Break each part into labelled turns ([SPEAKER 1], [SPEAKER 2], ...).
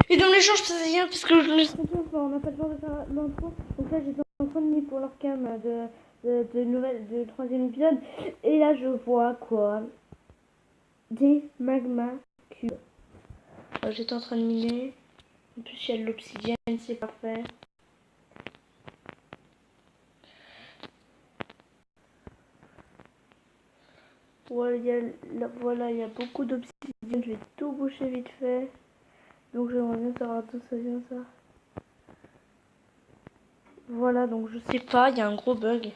[SPEAKER 1] Et dans l'échange, ça c'est rien, parce que je laisse on n'a pas le temps de faire l'intro. Donc là, j'étais en train de lire pour leur cam de troisième épisode. Et là, je vois quoi? Des magma cubes. J'étais en train de miner. En plus, il y a de l'obsidienne, c'est parfait. Voilà, il y a beaucoup d'obsidienne. Je vais tout boucher vite fait. Donc, j'aimerais bien savoir d'où ça vient, ça. Voilà, donc je sais pas, il y a un gros bug.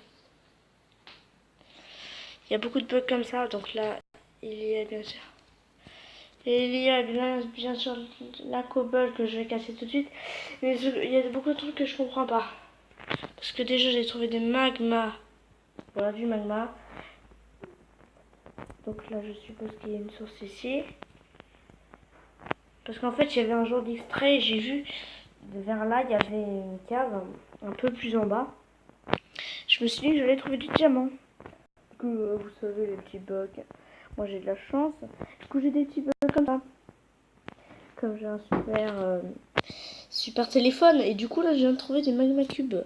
[SPEAKER 1] Il y a beaucoup de bugs comme ça, donc là, il y a bien sûr. Et il y a bien sûr la cobble que je vais casser tout de suite. Mais il y a beaucoup de trucs que je comprends pas. Parce que déjà, j'ai trouvé des magmas. Voilà, du magma. Donc là, je suppose qu'il y a une source ici. Parce qu'en fait, il y avait un jour d'extrait et j'ai vu vers là, il y avait une cave un peu plus en bas. Je me suis dit que j'allais trouver du diamant. Du coup, vous savez, les petits bugs. Moi, j'ai de la chance. Du coup, j'ai des petits bugs comme ça. Comme j'ai un super téléphone. Et du coup, là, je viens de trouver des magma cubes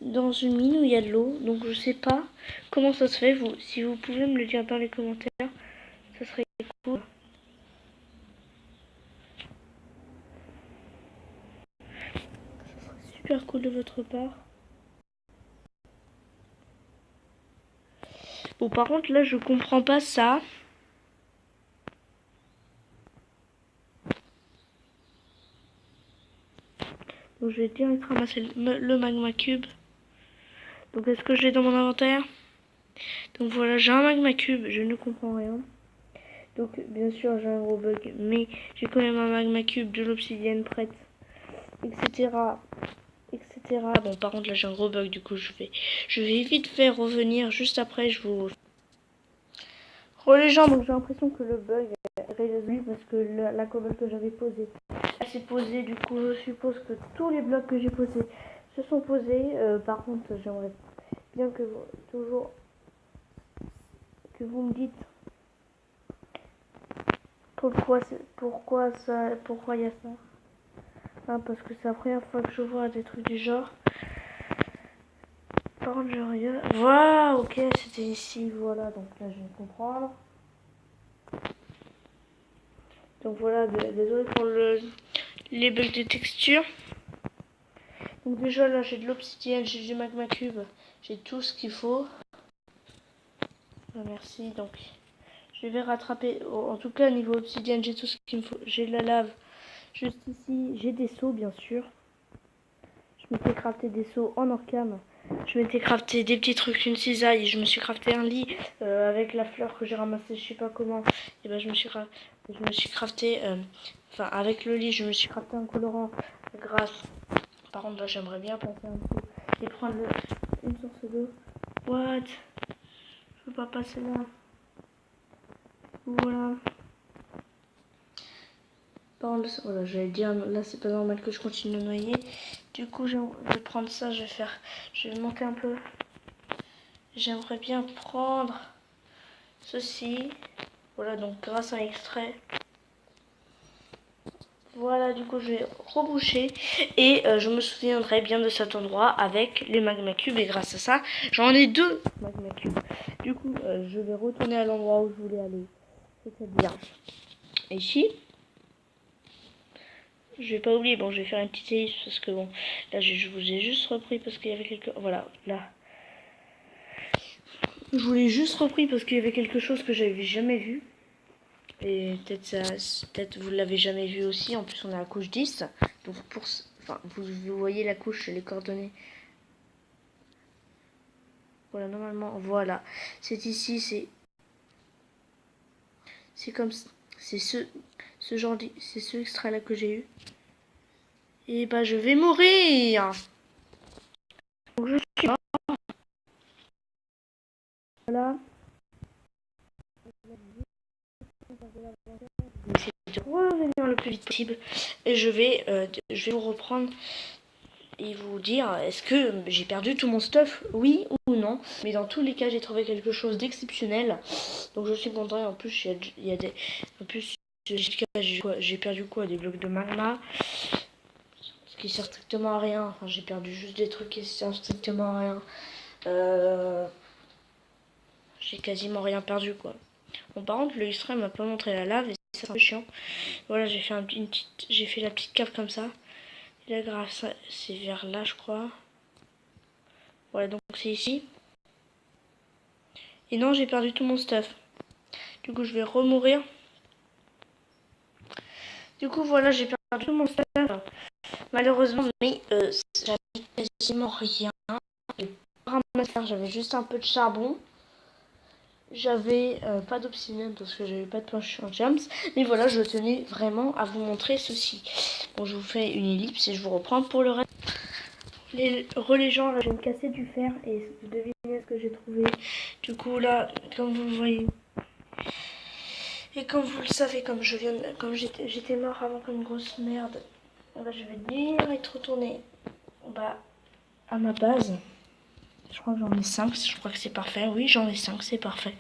[SPEAKER 1] dans une mine où il y a de l'eau. Donc, je sais pas comment ça se fait. Si vous pouvez me le dire dans les commentaires, ça serait cool. Ça serait super cool de votre part. Bon, par contre, là, je comprends pas ça. Donc, je vais direct ramasser le magma cube. Donc, est-ce que j'ai dans mon inventaire? Donc, voilà, j'ai un magma cube. Je ne comprends rien. Donc, bien sûr, j'ai un gros bug. Mais j'ai quand même un magma cube, de l'obsidienne prête, etc. etc. Bon, par contre, là, j'ai un gros bug. Du coup, je vais vite faire revenir. Juste après, je vous... Oh, les gens, donc j'ai l'impression que le bug est résolu parce que la cobble que j'avais posée, elle s'est posée. Du coup, je suppose que tous les blocs que j'ai posés se sont posés. Par contre, j'aimerais bien que vous, toujours que vous me dites pourquoi il y a ça. Hein, parce que c'est la première fois que je vois des trucs du genre. Par contre, je regarde. Voilà, ok, c'était ici, voilà, donc là je vais comprendre. Donc voilà, désolé pour les bugs de texture. Donc déjà là j'ai de l'obsidienne, j'ai du magma cube, j'ai tout ce qu'il faut. Merci, donc je vais rattraper. En tout cas, niveau obsidienne, j'ai tout ce qu'il me faut. J'ai de la lave juste ici, j'ai des seaux bien sûr. Je m'étais crafté des seaux en orcam. Je m'étais crafté des petits trucs, une cisaille. Je me suis crafté un lit avec la fleur que j'ai ramassée, je sais pas comment. Et ben je me suis crafté, enfin avec le lit, je me suis crafté un colorant grâce. Par contre là, j'aimerais bien passer un coup et prendre une source d'eau. What? Je peux pas passer là. Voilà. Par contre, voilà, j'allais dire, là c'est pas normal que je continue de noyer. Du coup, je vais prendre ça, je vais monter un peu. J'aimerais bien prendre ceci. Voilà, donc grâce à un extrait. Voilà, du coup, je vais reboucher. Et je me souviendrai bien de cet endroit avec les magma cubes. Et grâce à ça, j'en ai 2 magma cubes. Du coup, je vais retourner à l'endroit où je voulais aller. C'est-à-dire ici. Je vais pas oublier, bon, je vais faire une petite ellipse parce que bon, là, je vous ai juste repris parce qu'il y avait quelque... Voilà, là. Je vous l'ai juste repris parce qu'il y avait quelque chose que j'avais jamais vu. Et peut-être vous l'avez jamais vu aussi. En plus, on est à la couche 10. Donc, vous voyez la couche, les coordonnées. Voilà, normalement, voilà. C'est ici, c'est comme... C'est ce genre... C'est ce extrait-là que j'ai eu. Et bah, je vais mourir. Donc, je suis mort. Voilà. De revenir le plus vite possible et je vais vous reprendre et vous dire est-ce que j'ai perdu tout mon stuff, oui ou non, mais dans tous les cas j'ai trouvé quelque chose d'exceptionnel, donc je suis content. Et en plus il y a des, en plus j'ai perdu quoi? Des blocs de magma. Ce qui sert strictement à rien. Enfin, j'ai perdu juste des trucs qui servent strictement à rien. J'ai quasiment rien perdu, quoi. Bon, par contre, le extrême m'a pas montré la lave et c'est un peu chiant. Voilà, j'ai fait j'ai fait la petite cave comme ça. Et là, grâce à... c'est vers là, je crois. Voilà, donc c'est ici. Et non, j'ai perdu tout mon stuff. Du coup, je vais remourir. Du coup, voilà, j'ai perdu tout mon stuff. Malheureusement, mais j'avais quasiment rien. J'avais juste un peu de charbon. J'avais pas d'obsidienne parce que j'avais pas de planche en jams. Mais voilà, je tenais vraiment à vous montrer ceci. Bon, je vous fais une ellipse et je vous reprends pour le reste. Les relais gens, là, je vais me casser du fer et devinez ce que j'ai trouvé. Du coup, là, comme vous le voyez, et comme vous le savez, comme j'étais mort avant comme une grosse merde, là, je vais direct retourner à ma base. Je crois que j'en ai 5, je crois que c'est parfait. Oui, j'en ai 5, c'est parfait.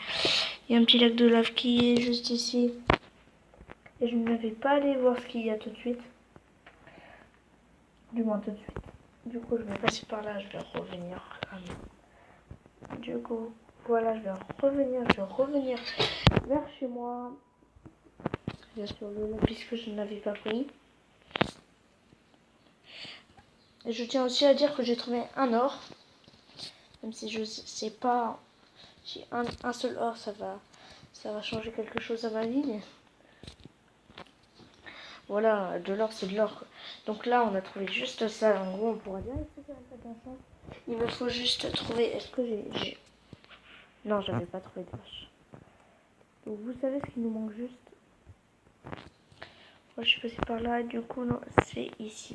[SPEAKER 1] Il y a un petit lac de lave qui est juste ici. Et je ne vais pas aller voir ce qu'il y a tout de suite. Du moins tout de suite. Du coup, je vais passer par là, je vais revenir. Du coup, voilà, je vais revenir vers chez moi. Bien sûr, le lapis que je n'avais pas pris. Et je tiens aussi à dire que j'ai trouvé un or. Même si je sais pas si un seul or ça va changer quelque chose à ma vie. Mais voilà, de l'or c'est de l'or. Donc là on a trouvé juste ça. En gros on pourra dire il me faut juste trouver. Est-ce que j'ai... Non, j'avais pas trouvé de vache. Donc vous savez ce qui nous manque juste. Moi je suis passée par là, du coup non, c'est ici.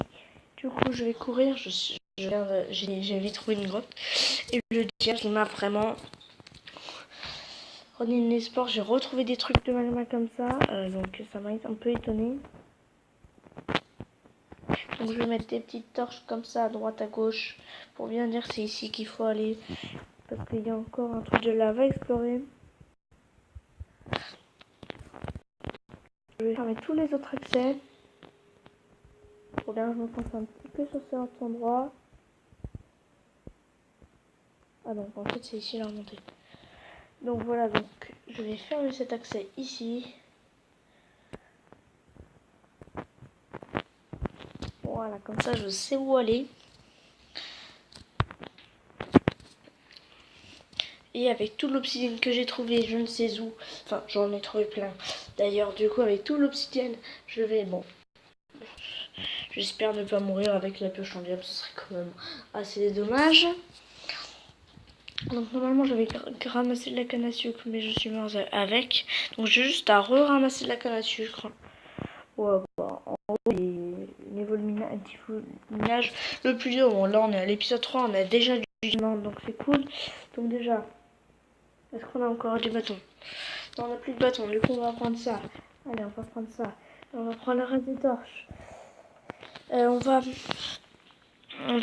[SPEAKER 1] Du coup je vais courir, j'avais trouvé une grotte. Et le diable qui m'a vraiment redonné l'espoir. J'ai retrouvé des trucs de magma comme ça, donc ça m'a un peu étonné. Donc je vais mettre des petites torches comme ça à droite à gauche pour bien dire c'est ici qu'il faut aller. Parce qu'il y a encore un truc de lave à explorer. Je vais fermer tous les autres accès. Pour bien je me concentre un petit peu sur cet endroit. Ah donc en fait c'est ici la remontée. Donc voilà, donc je vais fermer cet accès ici. Voilà, comme ça je sais où aller. Et avec tout l'obsidienne que j'ai trouvé, je ne sais où. Enfin, j'en ai trouvé plein. D'ailleurs, du coup, avec tout l'obsidienne, je vais... Bon, j'espère ne pas mourir avec la pioche en diable. Ce serait quand même assez dommage. Donc normalement, j'avais ramassé de la canne à sucre, mais je suis morte avec. Donc j'ai juste à ramasser de la canne à sucre. Ouais, bah, en gros, niveau de minage, le plus dur. Bon, là, on est à l'épisode 3. On a déjà du diamant, donc c'est cool. Donc déjà... Est-ce qu'on a encore des bâtons? Non, on n'a plus de bâtons. Du coup, on va prendre ça. Allez, on va prendre ça. On va prendre le reste des torches. On va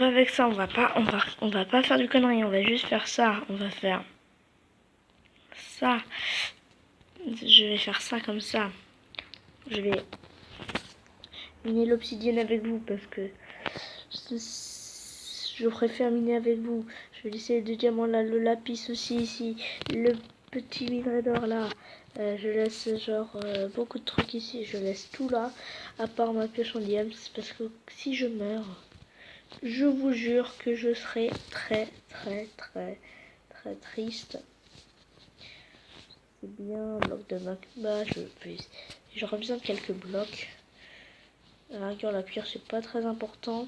[SPEAKER 1] avec ça. On va pas faire du connerie. On va juste faire ça. On va faire ça. Je vais faire ça comme ça. Je vais miner l'obsidienne avec vous parce que je préfère miner avec vous. Je vais laisser les deux diamants là, le lapis aussi ici, le petit minerai d'or là. Je laisse genre beaucoup de trucs ici. Je laisse tout là, à part ma pioche en diams, parce que si je meurs, je vous jure que je serai très triste. C'est bien, bloc de magma. J'aurais besoin de quelques blocs. À la rigueur, la pierre c'est pas très important.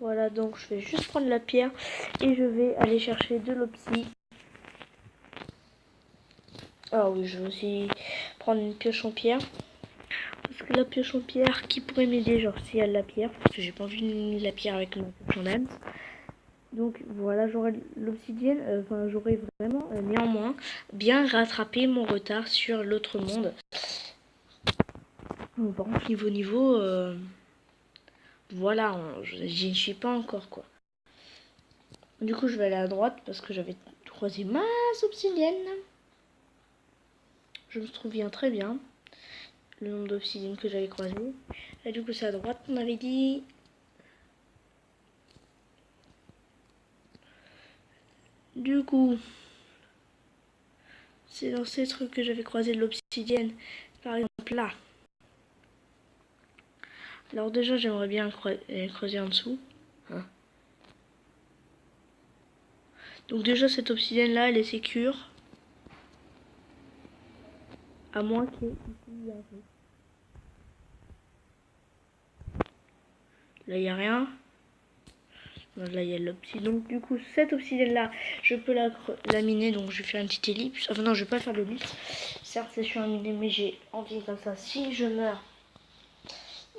[SPEAKER 1] Voilà, donc je vais juste prendre la pierre et je vais aller chercher de l'opsie. Ah oui, je vais aussi prendre une pioche en pierre. Parce que la pioche en pierre qui pourrait m'aider, genre s'il y a de la pierre, parce que j'ai pas envie de miner la pierre avec ma pioche en âme. Donc voilà, j'aurai l'obsidienne, enfin j'aurai vraiment néanmoins bien rattrapé mon retard sur l'autre monde. Bon, par contre, niveau, voilà, j'y suis pas encore quoi. Du coup, je vais aller à droite parce que j'avais croisé ma obsidienne. je me souviens très bien le nombre d'obsidiennes que j'avais croisé. Et du coup c'est à droite on avait dit. Du coup c'est dans ces trucs que j'avais croisé de l'obsidienne. Par exemple là. Alors déjà j'aimerais bien creuser en dessous. Hein. Donc déjà cette obsidienne là elle est sécure. À moins qu'il y ait ici un peu. Là il n'y a rien. Là il y a l'obsidienne. Donc du coup cette obsidienne là je peux la miner. Donc je vais faire une petite ellipse. Enfin non je vais pas faire d'ellipse. Certes c'est sur un miné mais j'ai envie comme ça. Si je meurs,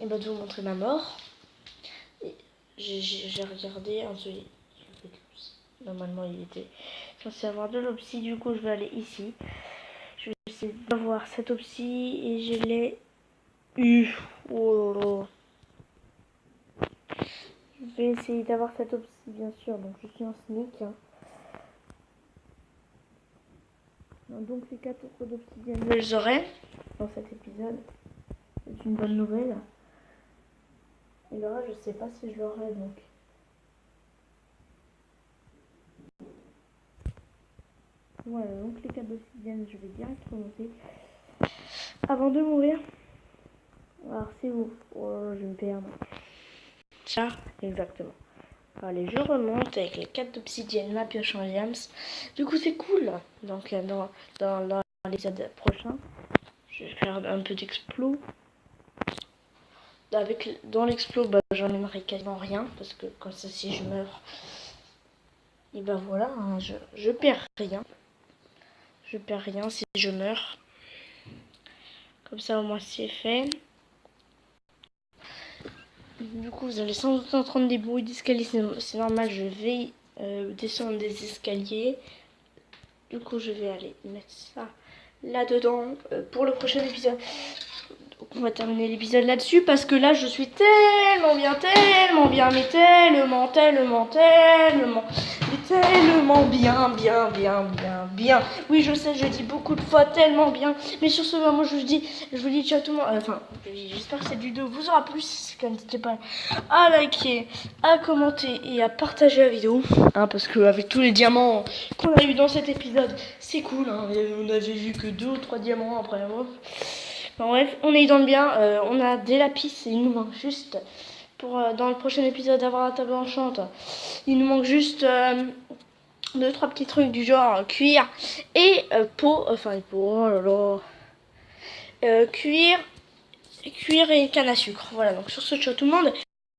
[SPEAKER 1] et ben de vous montrer ma mort. J'ai regardé un seul. Normalement il était censé avoir de l'obsi. Du coup je vais aller ici. Je vais essayer d'avoir cette obsi et je l'ai eu. Oh là là. Je vais essayer d'avoir cette obsi bien sûr. Donc je suis en sneak. Hein. Donc les 4 autres d'obsidienne je les aurai dans cet épisode. C'est une bonne nouvelle. Et le reste je sais pas si je l'aurai donc. Voilà donc les 4 d'obsidienne je vais direct remonter. Avant de mourir. Alors c'est où? Oh je vais me perdre. Ça, exactement. Allez, je remonte avec les 4 d'obsidienne, la pioche en diams. Du coup, c'est cool. Donc, dans l'épisode prochain, je vais faire un peu d'explo. Dans l'explo, bah, j'en aimerais quasiment rien. Parce que comme ça, si je meurs, et ben voilà, hein, je perds rien. Je perds rien si je meurs. Comme ça, au moins, c'est fait. Du coup, vous allez sans doute entendre des bruits d'escalier. C'est normal, je vais descendre des escaliers. Du coup, je vais aller mettre ça là-dedans pour le prochain épisode. Donc, on va terminer l'épisode là-dessus parce que là, je suis tellement bien, mais tellement bien. Oui, je sais, je dis beaucoup de fois tellement bien. Mais sur ce moment, je vous dis ciao tout le monde. Enfin, j'espère que cette vidéo vous aura plu. N'hésitez pas à liker, à commenter et à partager la vidéo. Hein, parce qu'avec tous les diamants qu'on a eu dans cet épisode, c'est cool. Hein, on n'avait vu que 2 ou 3 diamants après. Bon, bref, on est dans le bien. On a des lapis et il nous manque juste pour dans le prochain épisode avoir un tableau enchante. Il nous manque juste 2-3 petits trucs du genre cuir et peau. Enfin, peau, oh là là. Cuir et canne à sucre. Voilà, donc sur ce, ciao tout le monde.